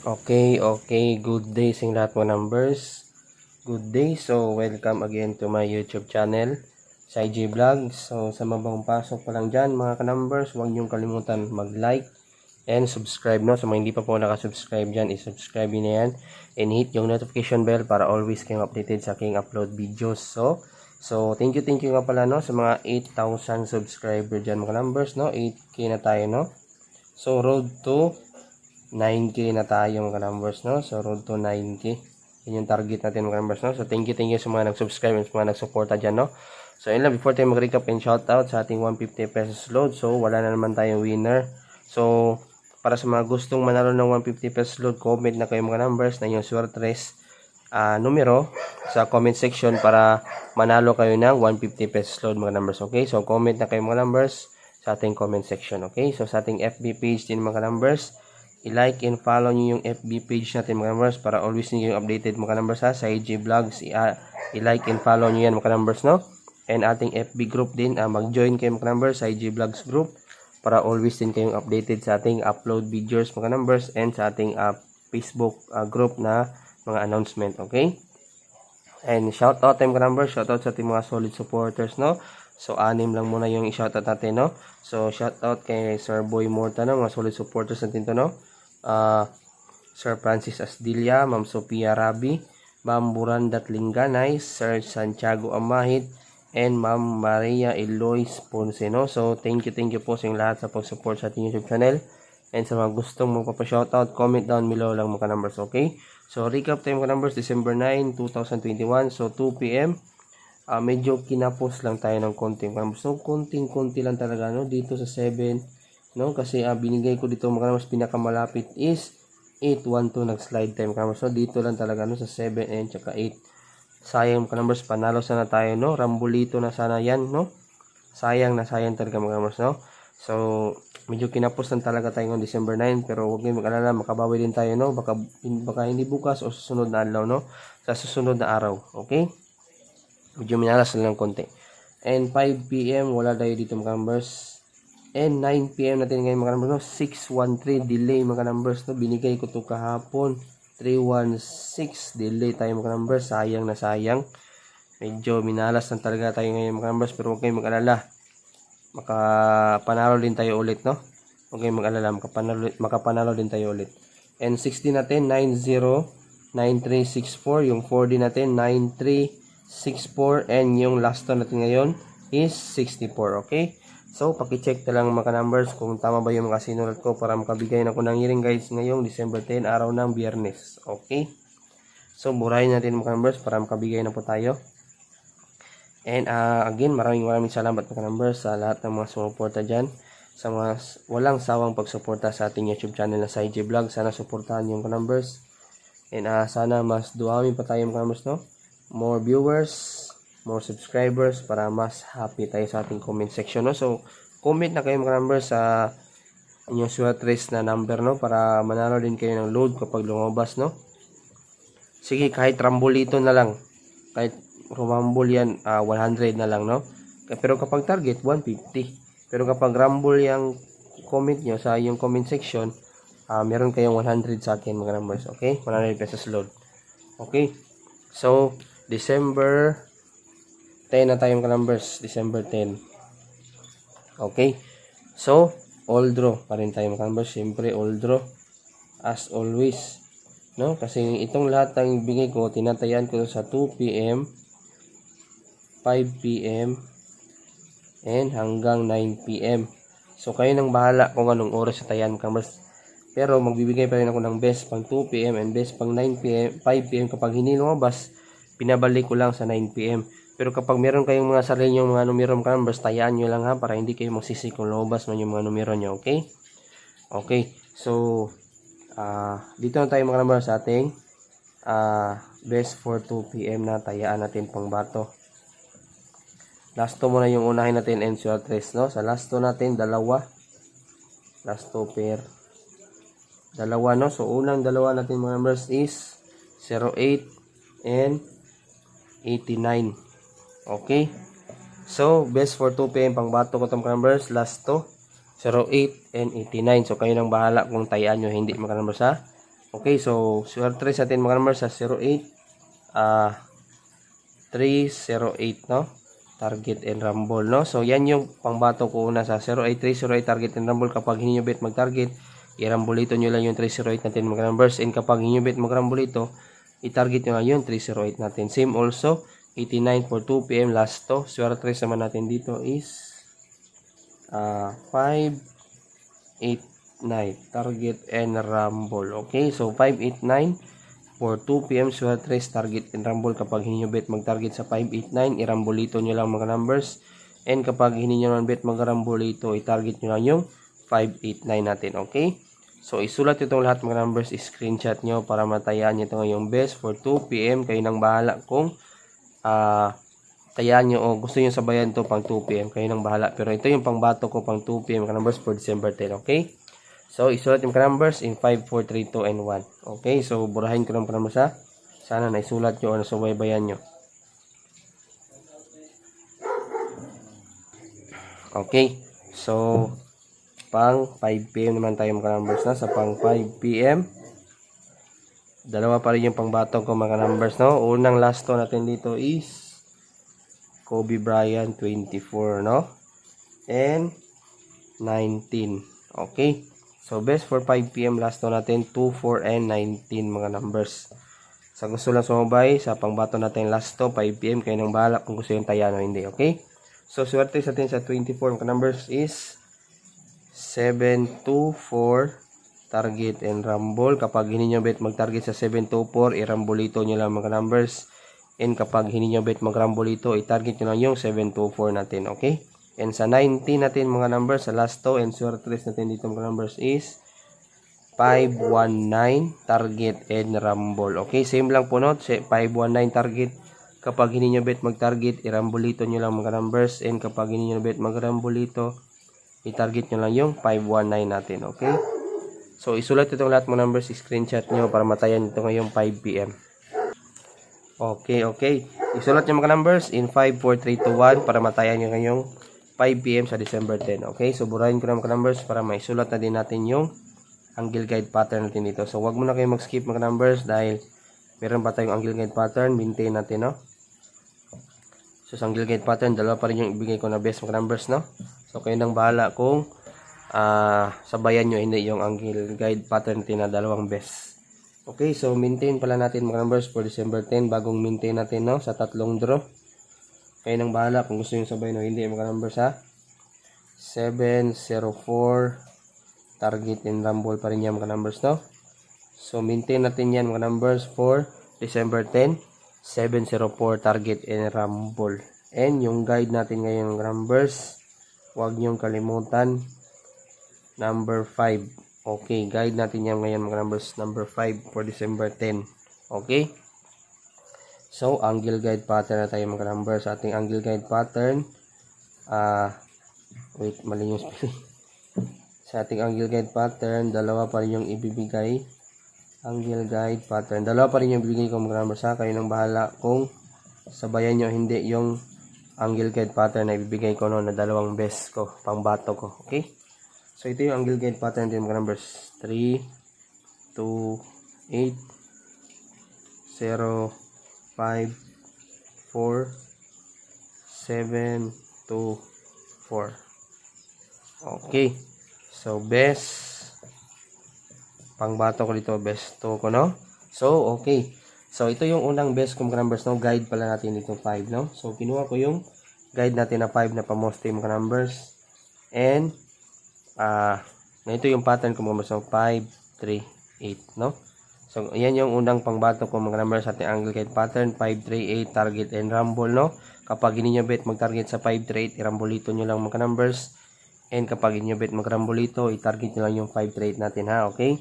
Okay, good day sa lahat mga numbers. Good day, so welcome again to my YouTube channel, sa IG Vlog. So sa mabang pasok pa lang dyan mga ka-numbers, huwag niyong kalimutan mag-like and subscribe, no? So mga hindi pa po nakasubscribe dyan, isubscribe nyo na yan and hit yung notification bell para always kayong updated sa aking upload videos. So thank you nga pala, no, sa mga 8,000 subscriber dyan mga numbers, no? 8K na tayo, no? So road to 9K na tayo mga numbers, no? So road to 9K. Yun yung target natin mga numbers, no? So thank you sa mga nag-subscribe and sa mga nag-suporta dyan, no? So yun lang, before tayo mag-recap and shoutout sa ating 150 pesos load. So wala na naman tayong winner. So para sa mga gustong manalo ng 150 pesos load, comment na kayo mga numbers na yung swertres numero sa comment section para manalo kayo ng 150 pesos load mga numbers, okay? So comment na kayo mga numbers sa ating comment section, okay? So sa ating FB page din mga numbers, i-like and follow nyo yung FB page natin mga numbers para always nyo yung updated mga numbers ha, sa IG Vlogs. I-like and follow nyo yan mga numbers, no? And ating FB group din, mag-join kayo mga numbers sa IG Vlogs group para always din kayong updated sa ating upload videos mga numbers and sa ating Facebook group na mga announcement, okay? And shoutout time mga numbers, shoutout sa ating mga solid supporters, no? So 6 lang muna yung i-shoutout natin, no? So shoutout kay Sir Boy Morta, no? Mga solid supporters natin to, no? Sir Francis Asdilia, Ma'am Sophia Rabi, Ma'am Burandat Linganay, Sir Santiago Amahit, and Ma'am Maria Eloise Ponce, no? So thank you po sa lahat sa pag-support sa ating YouTube channel. And sa mga gustong magpapa-shoutout, comment down below lang mga numbers, okay? So recap tayo mga numbers, December 9, 2021, so 2 PM. Medyo kinapos lang tayo ng konting mga numbers. So konting-konti lang talaga, no? Dito sa 7, no? Kasi binigay ko dito mga numbers, pinakamalapit is 812 nag-slide time mga numbers. So dito lang talaga, no? Sa 7 and tsaka 8. Sayang mga numbers, panalo sana tayo, no? Rambulito na sana yan, no? Sayang talaga mga numbers, no? So medyo kinapos lang talaga tayo ng December 9, pero huwag kayong mag-alala, makabawi din tayo, no? Baka hindi bukas o susunod na adlaw, no? Sa susunod na araw, okay? Medyo minalas lang ng konti. And 5 PM wala tayo dito mga numbers. And 9 PM natin ngayon mga numbers, no? 613 delay mga numbers, no? Binigay ko to kahapon. 316 delay tayo mga numbers. Sayang na sayang. Medyo minalas lang talaga tayo ngayon mga numbers, pero huwag kayong mag-alala. Makapanalo din tayo ulit, no? Huwag kayong mag-alala, makapanalo din tayo ulit. And 16 natin 909364, yung 4D natin 9364, and yung last one natin ngayon is 64, okay? So paki-check na lang mga numbers kung tama ba yung mga sinulat ko para makabigay na ko ng hearing guides ngayong December 10, araw ng Biyernes, okay? So burahin natin mga numbers para makabigay na po tayo. And again, maraming salamat mga numbers sa lahat ng mga sumuporta dyan, sa mga walang sawang pagsuporta sa ating YouTube channel na sa IG Vlog. Sana suportahan yung numbers. And sana mas duwami pa tayo mga numbers, no? More viewers, more subscribers para mas happy tayo sa ating comment section, no? So comment na kayo mga numbers sa inyong swertres na number, no? Para manalo din kayo ng load kapag lumabas, no? Sige, kahit rambolito na lang, kahit rumble yan, 100 na lang, no? Pero kapag target 150, pero kapag rumble yung comment nyo sa yung comment section, meron kayong 100 sa akin mga numbers, okay? 100 pesos load, okay? So December 10 na tayo mga numbers, December 10, okay? So all draw pa rin tayo mga numbers, siyempre all draw as always, no? Kasi itong lahat ng bigay ko, tinatayan ko sa 2 PM, 5 PM, and hanggang 9 PM. So kayo nang bahala kung anong oras sa tayan mga numbers. Pero magbibigay pa rin ako ng best pang 2 PM and best pang 9 PM, 5 PM. Kapag hindi lumabas, pinabalik ko lang sa 9 PM. Pero kapag meron kayong mga sarili yung mga numero mga numbers, tayaan nyo lang ha, para hindi kayo magsisi kung lumabas man yung mga numero nyo, okay? Okay, so dito na tayo mga numbers sa ating best for 2 PM na tayaan natin pang bato. Last 2 muna yung unahin natin and swertres, no? Sa last 2 natin, dalawa. Last 2 pair. Dalawa, no? So unang dalawa natin mga numbers is 08 and 89. Okay? So best for 2 PM pang bato ko itong numbers, last 2, 08 and 89. So kayo nang bahala kung tayaan nyo, hindi mga numbers ha. Okay, so swerte sa atin mga numbers sa 08 308, no? Target and rumble, no? So yan yung pangbato ko una sa 08 308 target and rumble. Kapag hindi nyo bet mag-target, i-rumble ito nyo lang yung 308 natin mga numbers. And kapag hindi nyo bet mag-rumble ito, i-target nyo lang yung 308 natin. Same also 89 for 2 PM last to. Swerte naman natin dito is 589 target and rumble. Okay, so 589 for 2 PM swerte target and rumble. Kapag hindi nyo bet mag-target sa 589, i-rumble ito nyo lang mga numbers. And kapag hindi nyo bet mag-rumble ito, i-target nyo lang yung 589 natin. Okay, so isulat itong lahat mga numbers, screenshot nyo para matayaan nyo ito ngayong best for 2 PM. Kayo nang bahala kung tayaan nyo o gusto nyo sabayan to pang 2 PM, kayo nang bahala. Pero ito yung pangbato ko pang 2 PM mga numbers for December 10. Okay, so isulat yung numbers in 5, 4, 3, 2, and 1. Okay, so burahin ko ng numbers ha. Sana naisulat nyo o nasubaybayan nyo. Okay, so pang 5 PM naman tayo mga numbers na. Sa pang 5 PM, dalawa pa rin yung pangbato ko mga numbers, no? Unang last to natin dito is Kobe Bryant 24, no? And 19. Okay, so best for 5 PM last to natin 2, 4, and 19 mga numbers. Sa gusto lang sumabay sa pangbato natin last to 5 PM, kayo nang bahala kung gusto yung tayan o hindi. Okay, so swerte sa atin sa 24 mga numbers is 724 target and rumble. Kapag hindi nyo bet mag-target sa 724, i-rumble ito nyo lang mga numbers. And kapag hindi nyo bet mag-rumble ito, i-target nyo lang yung 724 natin. Okay, and sa 19 natin mga numbers, sa last to and swerte natin dito mga numbers is 519 target and rumble. Okay, same lang po, no? 519 target. Kapag hindi nyo bet mag-target, i-rumble ito nyo lang mga numbers. And kapag hindi nyo bet mag-rumble ito, i-target nyo lang yung 519 natin. Okay, so isulat itong lahat mga numbers, screenshot nyo para matayan ito ngayong 5 PM. Okay, isulat nyo mga numbers in 5, 4, 3, 2, 1 para matayan nyo ngayong 5 PM sa December 10. Okay, so burahin ko na mga numbers para maisulat na din natin yung angle guide pattern natin dito. So wag muna kayo mag-skip mga numbers dahil meron pa tayong angle guide pattern, maintain natin, no? So sa angle guide pattern, dalawa pa rin yung ibigay ko na best mga numbers, no? So kayo nang bahala kung sabayan nyo hindi yung angle guide pattern natin na dalawang best. Okay, so maintain pala natin mga numbers for December 10. Bagong maintain natin, no? Sa tatlong draw. Kayo nang bahala kung gusto nyo sabayan o hindi mga numbers ha. 704 target and rumble pa rin yan mga numbers, no? So maintain natin yan mga numbers for December 10. 704 target and rumble. And yung guide natin ngayon mga numbers, huwag nyong kalimutan number 5. Okay, guide natin yan ngayon mga numbers, number 5 for December 10. Okay, so angle guide pattern na tayo mga numbers. Sa ating angle guide pattern, wait, mali yung spelling. Sa ating angle guide pattern, dalawa pa rin yung ibibigay. Angle guide pattern, dalawa pa rin yung ibibigay ko mga numbers ha. Kayo nang bahala kung sabayan nyo hindi yung angle guide pattern na ibibigay ko na dalawang best ko, pang bato ko. Okay, so ito yung angle guide pattern din mga numbers. 3, 2, 8, 0, 5, 4, 7, 2, 4. Okay, so best pangbato ko dito, best 2 ko, no? So okay, so ito yung unang best kong numbers, no? Guide pala natin dito 5, no? So kinuha ko yung guide natin na 5 na pamoste mga numbers. And ito yung pattern ko mga numbers, so 5, 3, 8, no? So ayan yung unang pangbato ko mga numbers sa ating angle guide pattern, 5, 3, 8 target and rumble, no? Kapag hindi nyo bet mag-target sa 5, 3, 8, i-rumble ito nyo lang mga numbers. And kapag hindi nyo bet mag-rumble ito, i-target nyo lang yung 5, 3, 8 natin ha. Okay,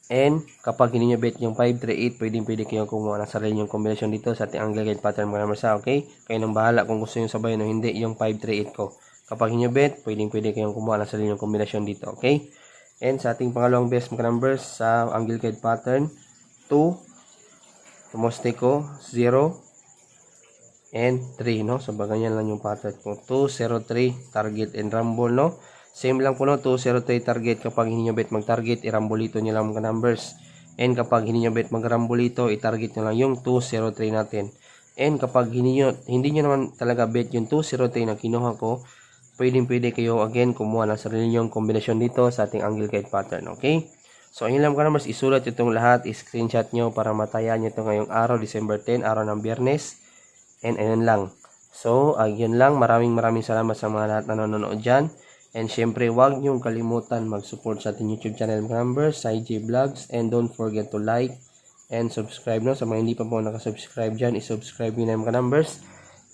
and kapag hindi nyo bet yung 5, 3, 8, pwede kayong kumuha ng sarili yung combination dito sa ating angle guide pattern mga numbers ha. Okay, kayo nang bahala kung gusto nyo sabayan o hindi yung 5, 3, 8 ko. Kapag hindi nyo bet, pwede kayong kumuha ng sarili yung combination dito. Okay, and sa ating pangalawang best mga numbers sa angle guide pattern, 2, tumuste ko 0 and 3, no? So ganyan lang yung pattern ko, 2, 0, 3 target and rumble, no? Same lang po no, 203 target. Kapag hindi nyo bet mag-target, irambolito nyo lang mga numbers. And kapag hindi nyo bet mag-rambolito, i-target nyo lang yung 203 natin. And kapag hindi nyo naman talaga bet yung 203 na kinuha ko, pwede kayo again kumuha ng sarili nyong kombinasyon dito sa ating angle guide pattern. Okay? So, ayun lang mga numbers. Isulat itong lahat. I-screenshot nyo para matayan nyo ito ngayong araw, December 10, araw ng Biyernes. And ayun lang. So, ayun lang. Maraming salamat sa mga lahat na nanonood dyan. And syempre, huwag niyong kalimutan mag-support sa ating YouTube channel mga numbers, SciG Vlogs. And don't forget to like and subscribe. No? Sa mga hindi pa po nakasubscribe dyan, i-subscribe nyo na mga numbers.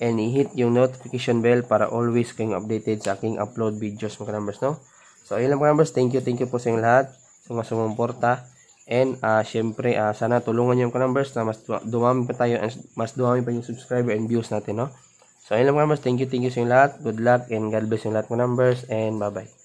And i-hit yung notification bell para always kayong updated sa aking upload videos mga numbers. No? So, ayun lang mga numbers. Thank you po sa inyong lahat. Sa mga sumuporta. And syempre, sana tulungan nyo mga numbers na mas dumami pa tayo, mas dumami pa yung subscriber and views natin. No? So, ayun lang mga numbers. Thank you sa inyong lahat. Good luck and God bless yung lahat mga numbers. And bye-bye.